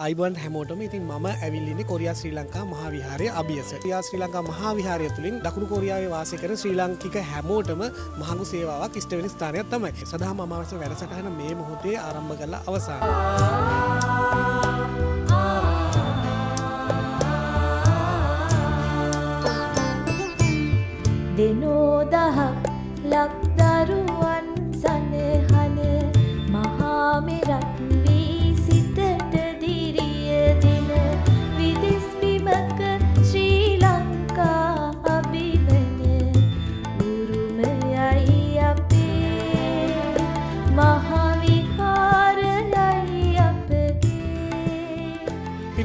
අයිබන් හැමෝටම ඉතින් මම ඇවිල්ලින්නේ කොරියා ශ්‍රී ලංකා මහා විහාරයේ අභියස. කොරියා ශ්‍රී ලංකා මහා විහාරය තුලින් දකුණු කොරියාවේ වාසය කරන ශ්‍රී ලාංකික හැමෝටම මහඟු සේවාවක් ඉෂ්ට වෙන ස්ථානයක් තමයි. සදාම අමාවස්‍ය වැඩසටහන මේ මොහොතේ ආරම්භ කරලා අවසන්. දෙනෝදහක් ලක්දරුවන් සනහන මහා මෙරක් වී සිතට දිරිය දෙන විදෙස් බිමක ශ්‍රී ලංකා අභිවන උරුමයයි අපේ මහා විහාරයයි අපගේ.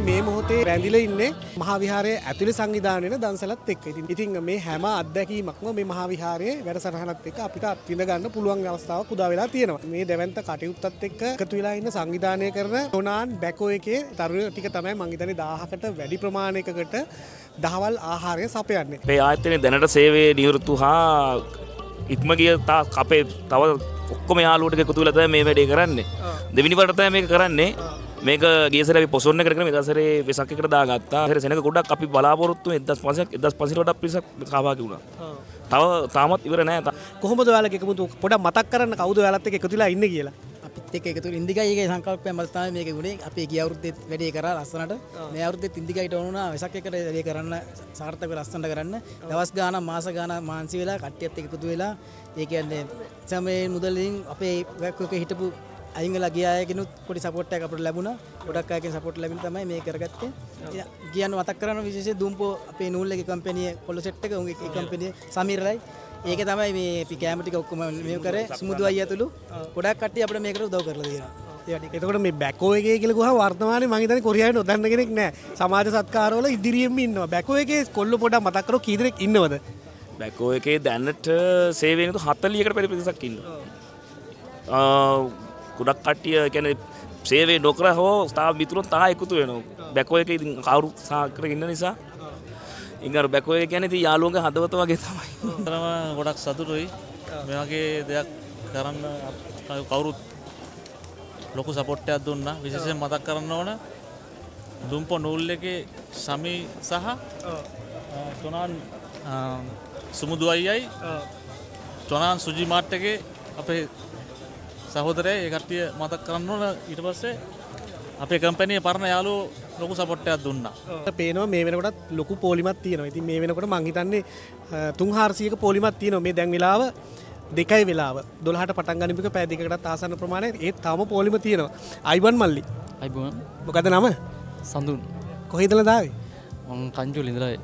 මේ මොහොතේ රැඳිලා ඉන්නේ මහා විහාරයේ ඇතුළේ සංවිධානය වෙන දන්සලත් එක්ක. ඉතින් මේ හැම අත්දැකීමක්ම මේ මහා විහාරයේ වැඩසටහනත් එක්ක අපිට අත්විඳ ගන්න පුළුවන් අවස්ථාවක් උදා වෙලා තියෙනවා. මේ දැවැන්ත කටයුත්තත් එක්ක එකතු වෙලා ඉන්න සංවිධානය කරන ටොනාන් බැකෝ එකේ තරුණ ටික තමයි මං හිතන්නේ 1000කට වැඩි ප්‍රමාණයකට දහවල් ආහාරය සපයන්නේ. මේ ආයතනයේ දැනට සේවයේ නියුතු හා ඉක්ම ගිය අපේ තව ඔක්කොම යාළුවෝ ටික එකතු වෙලා තමයි මේ වැඩේ කරන්නේ. දෙවෙනි වරට තමයි මේක කරන්නේ. මේක ගියසර අපි පොසොන්න කරගෙන මේ දවසේ වෙසක් එකට දාගත්තා. ඊට සෙනඟ ගොඩක් අපි බලාපොරොත්තු 1500 වඩා පිරිසක් සහභාගී වුණා. තාමත් ඉවර නෑ. කොහොමද ඔයාලගේ එකමුතු පොඩක් මතක් කරන්න කවුද ඔයාලත් එක්ක එකතු වෙලා ඉන්නේ කියලා. අපිත් එක්ක එකතු ඉන්දිකයි එකේ සංකල්පය මත තමයි මේක ගුණේ. අපි ගිය අවුරුද්දේත් වැඩේ කරා ලස්සනට. මේ අවුරුද්දේත් ඉන්දිකයිට ඕන වුණා වෙසක් එකට වැඩේ කරන්න සාර්ථකව ලස්සනට කරන්න. දවස් ගාණක් මාස ගාණක් මාන්සි වෙලා කට්ටියත් එක්ක එකතු වෙලා ඒ කියන්නේ සමේ මුදලින් අපේ වැක්කෝකේ හිටපු අයින් වෙලා ගිය අයගෙනුත් පොඩි සපෝට් එකක් අපිට ලැබුණා. ගොඩක් අයගෙන් සපෝට් ලැබිලා තමයි මේක කරගත්තේ. කියන්න මතක් කරන්න විශේෂයෙන් දුම්පෝ අපේ නූල් එකේ කම්පැනි කොල්ල සෙට් එක උන්ගේ කම්පැනි සමීරලයි. ඒකේ තමයි මේ අපි කැම ටික ඔක්කොම මේව කරේ සුමුදු අයියා තුළු ගොඩක් කට්ටිය අපිට මේකට උදව් කරලා දෙනවා. එතකොට මේ බැකෝ එකේ කියලා ගුහා වර්තමානයේ මං හිතන්නේ කොරියාවේ නොදන්න කෙනෙක් නෑ. සමාජ සත්කාරවල ඉදිරියෙම ඉන්නවා. බැකෝ එකේ කොල්ල පොඩක් මතක් කරෝ කී දෙනෙක් ඉන්නවද? බැකෝ එකේ දැනට සේවය නියුතු 40කට පරිදි පිරිසක් ඉන්නවා. ගොඩක් කට්ටිය කියන්නේ සේවය නොකර හෝ ස්ථාප මිතුරුන් තා එකතු වෙනවා. බැකෝ එකේ ඉතින් කවුරුත් සහකර ඉන්න නිසා ඉතින් අර බැකෝ එක කියන්නේ ඉතින් යාළුවන්ගේ හදවත වගේ තමයි. තරම ගොඩක් සතුටුයි. මේ වගේ දෙයක් කරන්න කවුරුත් ලොකු සපෝට් එකක් දුන්නා. විශේෂයෙන් මතක් කරන්න ඕන දුම්පො නූල් එකේ සමි සහ තොනාන් සුමුදු අයියයි තොනාන් සුජි මාට් එකේ අපේ සහෝදරය ඒ කට්ටිය මතක් කරන්න ඕන. ඊට පස්සේ අපේ කම්පැනියේ පරණ යාළුවෝ ලොකු සපෝට් එකක් දුන්නා. පේනවා මේ වෙනකොටත් ලොකු පොලිමක් තියෙනවා. ඉතින් මේ වෙනකොට මං හිතන්නේ 3400ක පොලිමක් තියෙනවා. මේ දැන් වෙලාව 2යි වෙලාව 12ට පටන් ගන්න එක පැය දෙකකටත් ආසන්න ප්‍රමාණයක් ඒත් තාම පොලිම තියෙනවා. අයිබන් මල්ලි. අයිබන්. මොකද නම? සඳුන්. කොහේද ඉඳලා ආවේ? මං කංජුල ඉඳලා.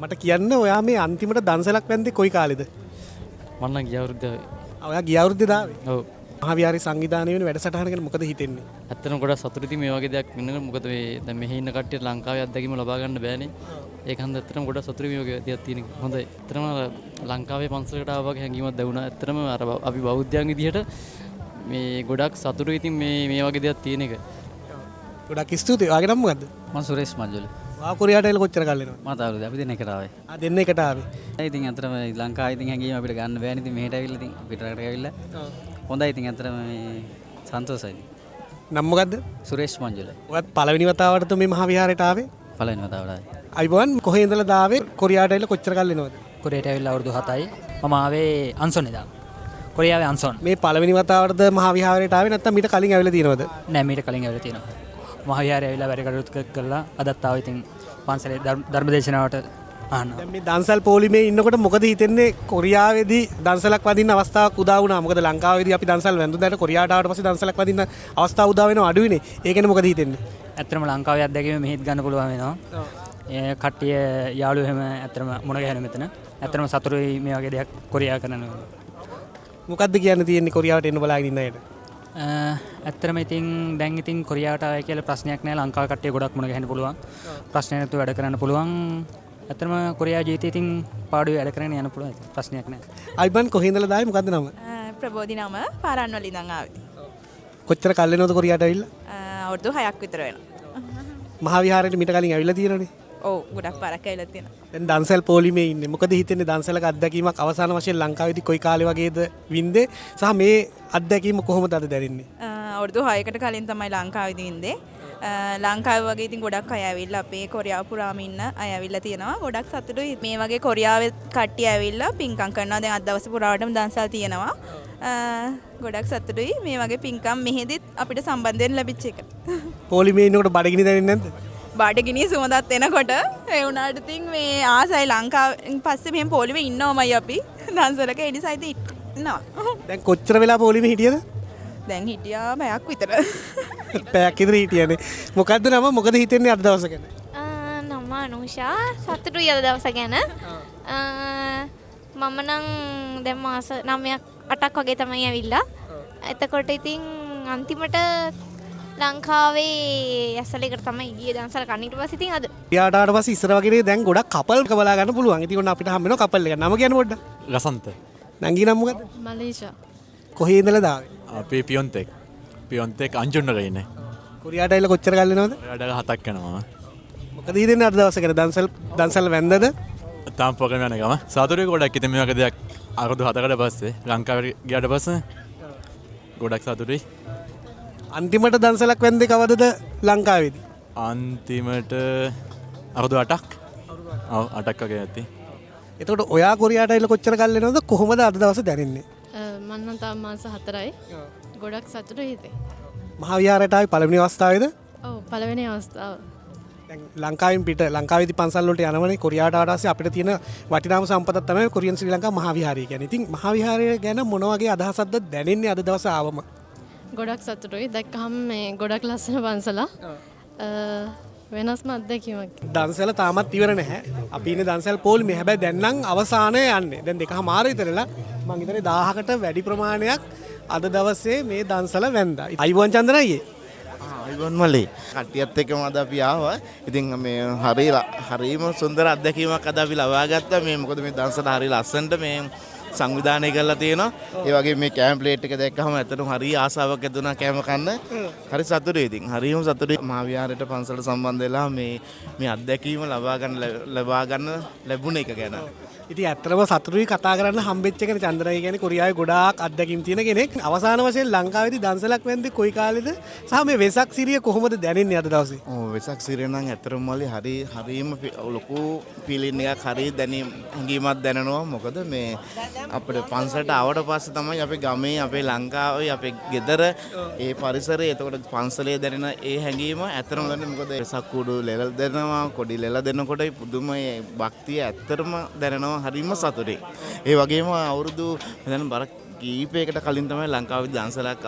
මට කියන්න ඔයා මේ අන්තිමට දන්සලක් වැන්දේ කොයි කාලෙද? මම නම් ගිය අවුරුද්දේ ආවේ. ඔයා ගිය අවුරුද්දේ ආවේ? ඔව්. මහා විහාරයේ සංවිධානය වෙන වැඩසටහන ගැන මොකද හිතෙන්නේ? ඇත්තටම ගොඩක් සතුටුයි මේ වගේ දෙයක් වෙනකොට. මොකද මේ දැන් මෙහි ඉන්න කට්ටියට ලංකාවේ අත්දැකීම ලබා ගන්න බෑනේ. ඒක හන්ද ඇත්තටම ගොඩක් සතුටුයි මේ වගේ දෙයක් තියෙන එක. හොඳයි. ඇත්තටම ලංකාවේ පන්සලකට ආවා වගේ හැඟීමක් දැනුණා. ඇත්තටම අර අපි බෞද්ධයන් විදිහට මේ ගොඩක් සතුටුයි ඉතින් මේ වගේ දෙයක් තියෙන එක. ගොඩක් ස්තුතියි. ඔයාගේ නම මොකද්ද? මම සුරේෂ් මජ්ජල. ඔයා කොරියාට ඇවිල්ලා කොච්චර කාලෙ වෙනවද? මම තාරුද අපි දෙන්න එකට ආවේ. දෙන්න එකට ආවේ. ඉතින් ඇත්තටම ලංකාවේ ඉතින් හැඟීම අපිට ගන්න බෑනේ. ඉතින් මෙහෙට ඇවිල්ලා ඉතින් පිටරට ඇවිල්ලා හොඳයි. ඉතින් ඇත්තටම මේ සන්තෝෂයි. නම මොකද්ද? සුරේෂ් මංජුල. ඔයත් පළවෙනි වතාවටද මේ මහා විහාරයට ආවේ? පළවෙනි වතාවට. අයිබන් කොහේ ඉඳලාද ආවේ? කොරියාට ඇවිල්ලා කොච්චර කාලෙ වෙනවද? කොරියාට ඇවිල්ලා අවුරුදු 7යි. මම ආවේ අන්සොන් ඉඳන්. කොරියාවේ අන්සොන්. මේ පළවෙනි වතාවටද මහා විහාරයට ආවේ නැත්නම් මීට කලින් ඇවිල්ලා තියෙනවද? නෑ මීට කලින් ඇවිල්ලා තියෙනවා. මහා විහාරය ඇවිල්ලා වැඩ කටයුතු කළා. අදත් ආවා ඉතින් පන්සලේ ධර්මදේශනාවට අහන්න. දැන් මේ දන්සල් පොලිමේ ඉන්නකොට මොකද හිතෙන්නේ? කොරියාවේදී දන්සලක් වදින්න අවස්ථාවක් උදා වුණා. මොකද ලංකාවේදී අපි දන්සල් වැඳුදාට කොරියාට ආවට පස්සේ දන්සලක් වදින්න අවස්ථාව උදා වෙනවා අඩුයිනේ. ඒ කියන්නේ මොකද හිතෙන්නේ? ඇත්තටම ලංකාවේ අත්දැකීම මෙහෙත් ගන්න පුළුවන් වෙනවා. ඒ කට්ටිය යාළුවෝ එහෙම ඇත්තටම මුණ ගැහෙන මෙතන. ඇත්තටම සතුටුයි මේ වගේ දෙයක් කොරියාව කරනවා. මොකද්ද කියන්න තියෙන්නේ කොරියාවට එන්න බලාගෙන ඉන්න අයට? ඇත්තටම ඉතින් දැන් ඉතින් කොරියාවට ආවේ කියලා ප්‍රශ්නයක් නෑ. ලංකාවේ කට්ටිය ගොඩක් මුණ ගැහෙන්න පුළුවන්. ප්‍රශ්න නැතුව වැඩ කරන්න පුළුවන්. ඇත්තටම කොරියා ජීවිතේ ඉතින් පාඩුවේ වැඩ කරගෙන යන්න පුළුවන්. ප්‍රශ්නයක් නෑ. අයිබන් කොහේ ඉඳලාද ආවේ? මොකද්ද නම? ප්‍රබෝධි නම පාරන්වල ඉඳන් ආවේ. කොච්චර කල් වෙනවද කොරියාට ඇවිල්ලා? අවුරුදු 6ක් විතර වෙනවා. මහා විහාරයට මීට කලින් ඇවිල්ලා තියෙනවනේ. ඔව් ගොඩක් පාරක් ඇවිල්ලා තියෙනවා. දැන් දන්සල් පොලිමේ ඉන්නේ. මොකද හිතෙන්නේ දන්සලක අත්දැකීමක් අවසාන වශයෙන් ලංකාවේදී කොයි කාලේ වගේද වින්දේ? සහ මේ අත්දැකීම කොහොමද අද දැනෙන්නේ? අවුරුදු 6කට කලින් තමයි ලංකාවේදී ඉන්නේ. ලංකාව වගේ ඉතින් ගොඩක් අය ඇවිල්ලා අපේ කොරියාව පුරාම ඉන්න අය ඇවිල්ලා තියෙනවා. ගොඩක් සතුටුයි මේ වගේ කොරියාවේ කට්ටිය ඇවිල්ලා පින්කම් කරනවා. දැන් අද දවසේ පුරාවටම දන්සල් තියෙනවා. ගොඩක් සතුටුයි මේ වගේ පින්කම් මෙහෙදිත් අපිට සම්බන්ධයෙන් ලැබිච්ච එක. පොලිමේ ඉන්නකොට බඩගිනි දැනෙන්නේ නැද්ද? බඩගිනි සුවඳත් එනකොට ඒ වුණාට ඉතින් මේ ආසයි ලංකාවෙන් පස්සේ මෙහෙම පොලිමේ ඉන්නවමයි අපි දන්සලක ඒ නිසා ඉතින් ඉන්නවා. දැන් කොච්චර වෙලා පොලිමේ හිටියද? දැන් හිටියා පැයක් විතර. පැයක් විතර හිටියනේ. මොකද්ද නම? මොකද හිතෙන්නේ අද දවස ගැන? නම අනුෂා. සතුටුයි අද දවස ගැන. මම නම් දැන් මාස 9ක් 8ක් වගේ තමයි ඇවිල්ලා. එතකොට ඉතින් අන්තිමට ලංකාවේ ඇසලේකට තමයි ගියේ දන්සල කන්න. ඊට පස්සේ ඉතින් අද යාට පස්සේ ඉස්සර වගේ දැන් ගොඩක් කපල් බලා ගන්න පුළුවන්. ඉතින් ඔන්න අපිට හම්බ වෙනවා කපල් එක. නම කියන්න පොඩ්ඩක්. ලසන්ත. නංගි නම මොකද්ද? මලේෂා. කොහේ ඉඳලා දාවේ? අපේ පියොන්තෙක් අංජුන්නක ඉන්නේ. කොරියාට ඇවිල්ලා කොච්චර කල් වෙනවද? වැඩ 7ක් යනවා. මොකද හිතෙන්නේ අද දවස ගැන? දන්සල් වැන්දද? තාම ප්‍රෝග්‍රෑම් යන ගම සාතුරේ ගොඩක් ඉතින් මේ වගේ දෙයක් අවුරුදු 7කට පස්සේ ලංකාවට ගියාට පස්සේ ගොඩක් සතුටුයි. අන්තිමට දන්සලක් වැන්දේ කවදද ලංකාවේදී? අන්තිමට අවුරුදු 8ක්. ඔව් 8ක් වගේ ඇති. එතකොට ඔයා කොරියාට ඇවිල්ලා කොච්චර කල් වෙනවද? කොහොමද අද දවසේ දැනෙන්නේ? මම නම් තාම මාස 4යි. ගොඩක් සතුටුයි හිතේ. මහා විහාරයට ආවේ පළවෙනි අවස්ථාවේද? ඔව් පළවෙනි අවස්ථාව. දැන් ලංකාවෙන් පිට ලංකාවේදී පන්සල් වලට යනවනේ. කොරියාට ආවට පස්සේ අපිට තියෙන වටිනාම සම්පතක් තමයි කොරියන් ශ්‍රී ලංකා මහා විහාරය කියන්නේ. ඉතින් මහා විහාරය ගැන මොන වගේ අදහසක්ද දැනෙන්නේ අද දවසේ ආවම? ගොඩක් සතුටුයි. දැක්කහම මේ ගොඩක් ලස්සන පන්සලා. වෙනස්ම අත්දැකීමක්. දන්සල තාමත් ඉවර නැහැ. අපි ඉන්නේ දන්සල් පොලිමේ. හැබැයි දැන් නම් අවසානයේ යන්නේ. දැන් 2:00 විතරලා මං හිතන්නේ 1000කට වැඩි ප්‍රමාණයක් අද දවසේ මේ දන්සල වැන්දා. අයිබෝන් චන්දන අයියේ. අයිබෝන් මල්ලි. කට්ටියත් එක්කම අද අපි ආවා. ඉතින් මේ හරිම සුන්දර අත්දැකීමක් අද අපි ලබා ගත්තා. මේ මොකද මේ දන්සල හරි ලස්සනට මේ සංවිධානය කරලා තියෙනවා. ඒ වගේ මේ කෑම ප්ලේට් එක දැක්කම ඇත්තටම හරි ආසාවක් ඇති වුණා කෑම කන්න. හරි සතුටුයි ඉතින්. හරිම සතුටුයි මහා විහාරයට පන්සලට සම්බන්ධ වෙලා මේ අත්දැකීම ලබා ගන්න ලැබුණ එක ගැන. ඉතින් ඇත්තටම සතුටුයි කතා කරන්න හම්බෙච්ච එකනේ චන්දනයි කියන්නේ කොරියාවේ ගොඩාක් අත්දැකීම් තියෙන කෙනෙක්. අවසාන වශයෙන් ලංකාවේදී දන්සලක් වැන්දේ කොයි කාලෙද? සහ මේ වෙසක් සිරිය කොහොමද දැනෙන්නේ අද දවසේ? ඔව් වෙසක් සිරිය නම් ඇත්තටම මල්ලි හරිම ලොකු ෆීලින් එකක් හරි හැඟීමක් දැනෙනවා. මොකද මේ අපිට පන්සලට ආවට පස්සේ තමයි අපේ ගමේ අපේ ලංකාවේ අපේ ගෙදර ඒ පරිසරය එතකොට පන්සලේ දැනෙන ඒ හැඟීම ඇත්තටම දැනෙන මොකද වෙසක් කුඩු ලෙල දෙනවා කොඩි ලෙල දෙනකොට පුදුම භක්තිය ඇත්තටම දැනෙනවා. හරිම සතුටුයි. ඒ වගේම අවුරුදු දැන් බර කීපයකට කලින් තමයි ලංකාවේ දන්සලක්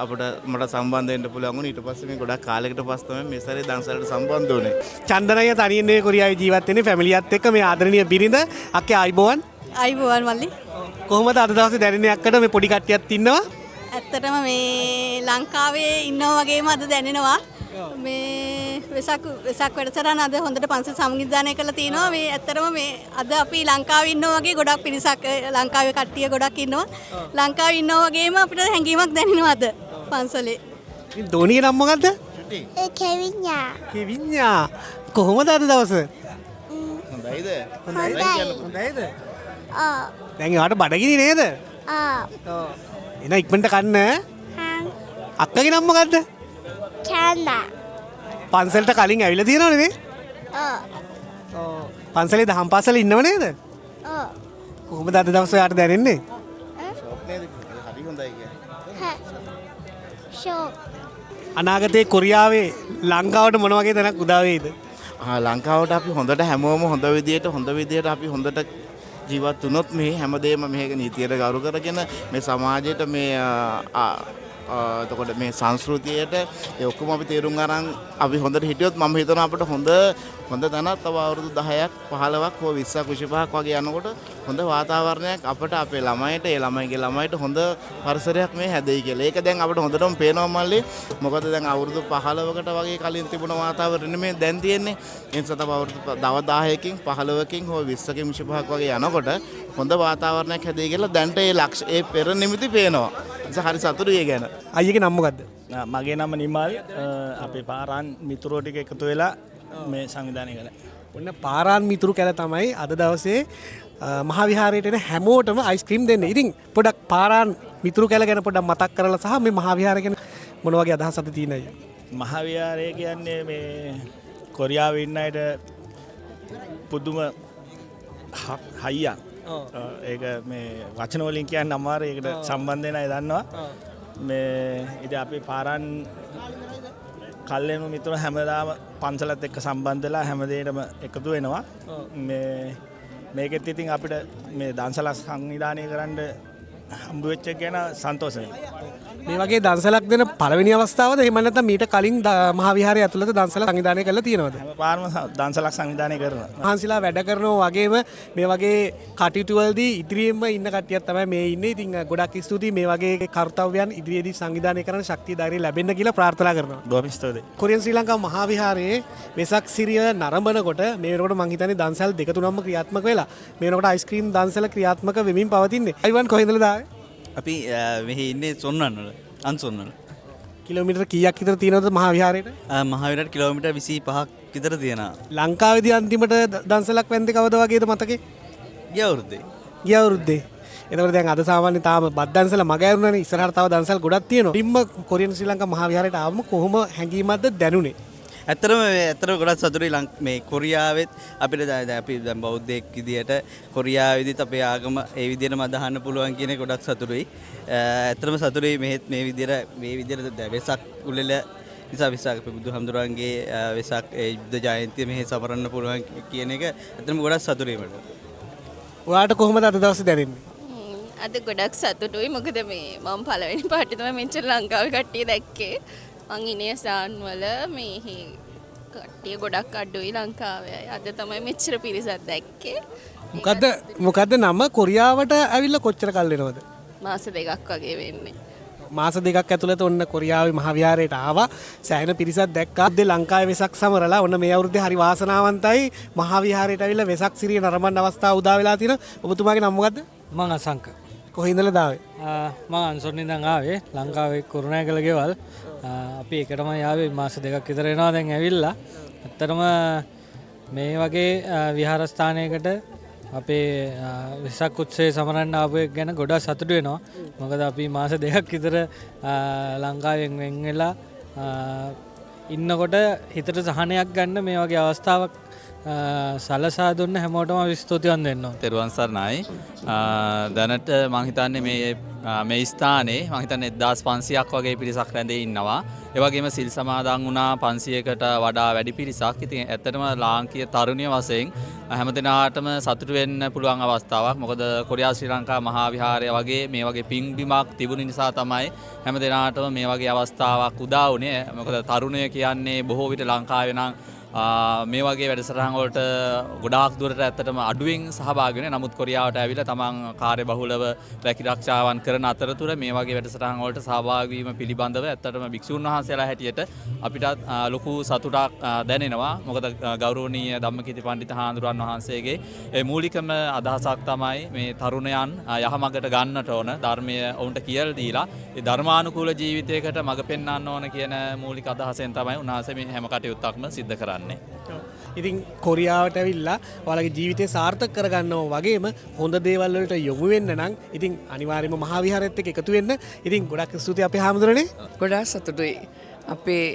මට සම්බන්ධ වෙන්න පුළුවන් වුණේ. ඊට පස්සේ මේ ගොඩක් කාලයකට පස්සේ තමයි මේ සැරේ දන්සලට සම්බන්ධ වුණේ. චන්දනය තනියෙන් නේ කොරියාවේ ජීවත් වෙන්නේ ෆැමිලියත් එක්ක මේ ආදරණීය බිරිඳ අක්කේ අයිබෝන්. අයිබෝන් මල්ලි. කොහොමද අද දවසේ දැනෙන්නේ අක්කට මේ පොඩි කට්ටියත් ඉන්නවා? ඇත්තටම මේ ලංකාවේ ඉන්නවා වගේම අද දැනෙනවා. මේ වෙසක් වැඩසටහන අද හොඳට පන්සල් සංවිධානය කරලා තිනවා. මේ ඇත්තටම මේ අද අපි ලංකාවේ ඉන්නවා වගේ ගොඩක් පිරිසක් ලංකාවේ කට්ටිය ගොඩක් ඉන්නවා. ලංකාවේ ඉන්නවා වගේම අපිට හැඟීමක් දැනෙනවා අද පන්සලේ. ඉතින් ධෝනියේ නම මොකද්ද? කෙවිඤ්ඤා. කෙවිඤ්ඤා. කොහොමද අද දවසේ? හොඳයිද? හොඳයිද? දැන් යාට බඩගිනි නේද? එන ඉක්මනට කන්න. අක්කගේ නම මොකද්ද? චන්දා. පන්සලට කලින් ඇවිල්ලා තියෙනවනේ නේ? පන්සලේ දහම් පාසල ඉන්නව නේද? කොහොමද අද දවසේ යාට දැනෙන්නේ? හරි හොඳයි කියන්නේ. අනාගතේ කොරියාවේ ලංකාවට මොන වගේ තැනක් උදා වෙයිද? ලංකාවට අපි හොඳට හැමෝම හොඳ විදියට අපි හොඳට ජීවත් වුණොත් මේ හැමදේම මේක නීතියට ගෞරව කරගෙන මේ සමාජයට මේ එතකොට මේ සංස්කෘතියට ඒ ඔක්කොම අපි තේරුම් අරන් අපි හොඳට හිටියොත් මම හිතනවා අපිට හොඳ තැනක් තව අවුරුදු 10ක් 15ක් හෝ 20ක් 25ක් වගේ යනකොට හොඳ වාතාවරණයක් අපිට අපේ ළමයිට ඒ ළමයිගේ ළමයිට හොඳ පරිසරයක් මේ හැදෙයි කියලා. ඒක දැන් අපිට හොඳටම පේනවා මල්ලි. මොකද දැන් අවුරුදු 15කට වගේ කලින් තිබුණ වාතාවරණය මේ දැන් තියෙන්නේ. ඒ නිසා තව අවුරුදු 10කින් 15කින් හෝ 20කින් 25ක් වගේ යනකොට හොඳ වාතාවරණයක් හැදෙයි කියලා දැන්ට ඒ පෙර නිමිති පේනවා. හරි සතුටුයි ඒ ගැන. අයියගේ නම මොකද්ද? මගේ නම නිමල්. අපේ පාරාන් මිතුරෝ ටික එකතු වෙලා මේ සංවිධානය කළා. ඔන්න පාරාන් මිතුරු කැල තමයි අද දවසේ මහා විහාරයට එන හැමෝටම අයිස්ක්‍රීම් දෙන්නේ. ඉතින් පොඩක් පාරාන් මිතුරු කැල ගැන පොඩක් මතක් කරලා සහ මේ මහා විහාරය ගැන මොන වගේ අදහසක්ද තියෙනයි? මහාවිහාරය කියන්නේ මේ කොරියාව ඉන්න අයට පුදුම හයියක්. ඒක මේ වචන වලින් කියන්න අමාරු. ඒකට සම්බන්ධ වෙන අය දන්නවා. මේ ඉතින් අපි පාරන් කල්යන මිතුරු හැමදාම පන්සලත් එක්ක සම්බන්ධ වෙලා හැමදේටම එකතු වෙනවා. මේකෙත් ඉතින් අපිට මේ දන්සලක් සංවිධානය කරන්න හම්බ වෙච්ච එක ගැන සන්තෝෂ වෙනවා. මේ වගේ දන්සලක් දෙන පළවෙනි අවස්ථාවද එහෙම නැත්නම් මීට කලින් මහා විහාරය ඇතුළත දන්සල සංවිධානය කරලා තියෙනවද? පාරම දන්සලක් සංවිධානය කරනවා. මහන්සිලා වැඩ කරනවා වගේම මේ වගේ කටයුතු වලදී ඉදිරියෙන්ම ඉන්න කට්ටියක් තමයි මේ ඉන්නේ. ඉතින් ගොඩක් ස්තුතියි මේ වගේ කර්තව්‍යයන් ඉදිරියේදී සංවිධානය කරන ශක්තිය ධෛර්යය ලැබෙන්න කියලා ප්‍රාර්ථනා කරනවා. බොහොම ස්තුතියි. කොරියන් ශ්‍රී ලංකා මහා විහාරයේ වෙසක් සිරිය නරඹනකොට මේ වෙනකොට මං හිතන්නේ දන්සල් දෙක තුනක්ම ක්‍රියාත්මක වෙලා මේ වෙනකොට අයිස්ක්‍රීම් දන්සල ක්‍රියාත්මක වෙමින් පවතින්නේ. අයිවන් කොහෙන්දද ආවේ? අපි මෙහි ඉන්නේ සොන්නන්වල අන්සොන්නල. කිලෝමීටර් කීයක් විතර තියෙනවද මහා විහාරයට? මහා විහාරයට කිලෝමීටර් 25ක් විතර තියෙනවා. ලංකාවේදී අන්තිමට දන්සලක් වැන්දේ කවද වගේද මතකේ? ගිය අවුරුද්දේ. ගිය අවුරුද්දේ. එතකොට දැන් අද සාමාන්‍ය තාම බත් දන්සල මග ඇරුණානේ. ඉස්සරහට තව දන්සල් ගොඩක් තියෙනවා. ඩිම්ම කොරියන් ශ්‍රී ලංකා මහා විහාරයට ආවම කොහොම හැඟීමක්ද දැනුනේ? ඇත්තටම ගොඩක් සතුටුයි මේ කොරියාවෙත් අපිට අපි දැන් බෞද්ධයෙක් විදියට කොරියාවේදීත් අපේ ආගම ඒ විදියටම අදහන්න පුළුවන් කියන එක ගොඩක් සතුටුයි. ඇත්තටම සතුටුයි මේ විදියට වෙසක් උළෙල නිසා වෙසක් අපේ බුදුහාමුදුරන්ගේ වෙසක් යුද්ධ ජයන්තිය මෙහි සමරන්න පුළුවන් කියන එක ඇත්තටම ගොඩක් සතුටුයි මට. ඔයාට කොහොමද අද දවසේ දැනෙන්නේ? අද ගොඩක් සතුටුයි. මොකද මේ මම පළවෙනි පාටි තමයි මෙච්චර ලංකාවේ කට්ටිය දැක්කේ. මං ඉන්නේ සාන්වල මේ කට්ටිය ගොඩක් අඩුයි ලංකාවේ. අද තමයි මෙච්චර පිරිසක් දැක්කේ. මොකද්ද නම කොරියාවට ඇවිල්ලා කොච්චර කල් වෙනවද? මාස දෙකක් වගේ වෙන්නේ. මාස දෙකක් ඇතුළත ඔන්න කොරියාවේ මහා විහාරයට ආවා. සෑහෙන පිරිසක් දැක්කා. ලංකාවේ වෙසක් සමරලා ඔන්න මේ අවුරුද්දේ හරි වාසනාවන්තයි මහා විහාරයට ඇවිල්ලා වෙසක් සිරිය නරඹන්න අවස්ථාව උදා වෙලා තියෙනවා. ඔබතුමාගේ නම මොකද්ද? මං අසංක. කොහේ ඉඳලාද ආවේ? මං අන්සොර්ණේ ඉඳන් ආවේ. ලංකාවේ කුරුණෑගල ගෙවල්. අපි එකටම යාවේ මාස දෙකක් විතර වෙනවා දැන් ඇවිල්ලා. ඇත්තටම මේ වගේ විහාරස්ථානයකට අපේ වෙසක් උත්සවය සමරන්න ආපු එක ගැන ගොඩක් සතුටු වෙනවා. මොකද අපි මාස දෙකක් විතර ලංකාවෙන් වෙන් වෙලා ඉන්නකොට හිතට සහනයක් ගන්න මේ වගේ අවස්ථාවක් සලසා දුන්න හැමෝටම ස්තුතිවන්ත වෙන්න ඕන. තෙරුවන් සරණයි. දැනට මං හිතන්නේ මේ ස්ථානයේ මං හිතන්නේ 1500ක් වගේ පිරිසක් රැඳේ ඉන්නවා. ඒ වගේම සිල් සමාදන් වුණා 500කට වඩා වැඩි පිරිසක්. ඉතින් ඇත්තටම ලාංකීය තරුණිය වශයෙන් හැමදෙනාටම සතුටු වෙන්න පුළුවන් අවස්ථාවක්. මොකද කොරියා ශ්‍රී ලංකා මහා විහාරය වගේ මේ වගේ පින්බිමක් තිබුණ නිසා තමයි හැමදෙනාටම මේ වගේ අවස්ථාවක් උදා වුණේ. මොකද තරුණය කියන්නේ බොහෝ විට ලංකාවේ නම් මේ වගේ වැඩසටහන් වලට ගොඩාක් දුරට ඇත්තටම අඩුවෙන් සහභාගී වෙනවා. නමුත් කොරියාවට ඇවිල්ලා තමන් කාර්යබහුලව රැකිරක්ෂාවන් කරන අතරතුර මේ වගේ වැඩසටහන් වලට සහභාගී වීම පිළිබඳව ඇත්තටම භික්ෂුන් වහන්සේලා හැටියට අපිට ලොකු සතුටක් දැනෙනවා. මොකද ගෞරවනීය ධම්මකීර්ති පඬිතු හාමුදුරන් වහන්සේගේ මූලිකම අදහසක් තමයි මේ තරුණයන් යහමඟට ගන්නට ඕන. ධර්මය ඔවුන්ට කියලා දීලා ඒ ධර්මානුකූල ජීවිතයකට මඟ පෙන්වන්න ඕන කියන මූලික අදහසෙන් තමයි උන්වහන්සේ මේ හැම කටයුත්තක්ම සිද්ධ කරන්නේ. ඉතින් කොරියාවට ඇවිල්ලා ඔයාලගේ ජීවිතය සාර්ථක කරගන්නවා වගේම හොඳ දේවල් වලට යොමු වෙන්න නම් ඉතින් අනිවාර්යයෙන්ම මහා විහාරයත් එක්ක එකතු වෙන්න. ඉතින් ගොඩක් ස්තුතියි අපේ හාමුදුරනේ. ගොඩාක් සතුටුයි. අපේ